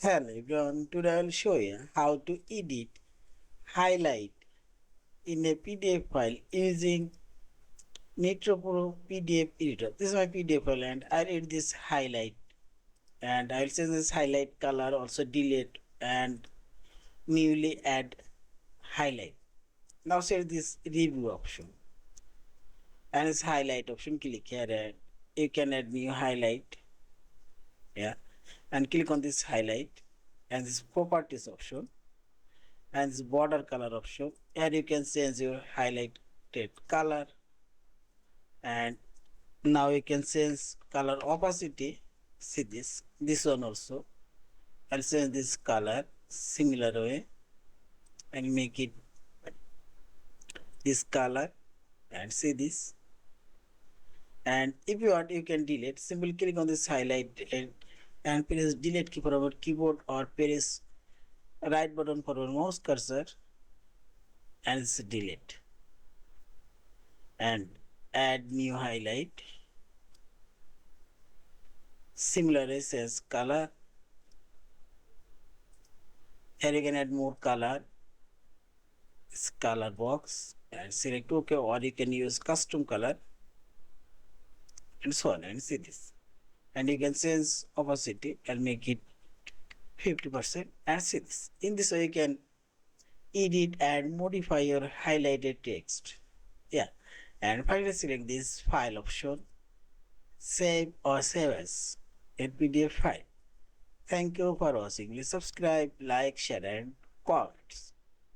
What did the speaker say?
Hello everyone, today I will show you how to edit, highlight in a PDF file using Nitro Pro PDF Editor. This is my PDF file and I'll edit this highlight and I'll change this highlight color, also delete and newly add highlight. Now set this review option and this highlight option, click here and you can add new highlight, and click on this highlight and this properties option and this border color option. Here you can change your highlighted color, and now you can change color opacity. See this one also. I'll change this color similar way and make it this color, and see this. And if you want, you can delete. Simply click on this highlight and press delete key for our keyboard, or press right button for our mouse cursor and it's delete, and add new highlight. Similarly, says color. Here you can add more color. This color box and select OK, or you can use custom color and so on, and see this. And you can change opacity and make it 50% and see this. In this way you can edit and modify your highlighted text. And finally select this file option, save or save as in PDF file. Thank you for watching. Please subscribe, like, share and comments.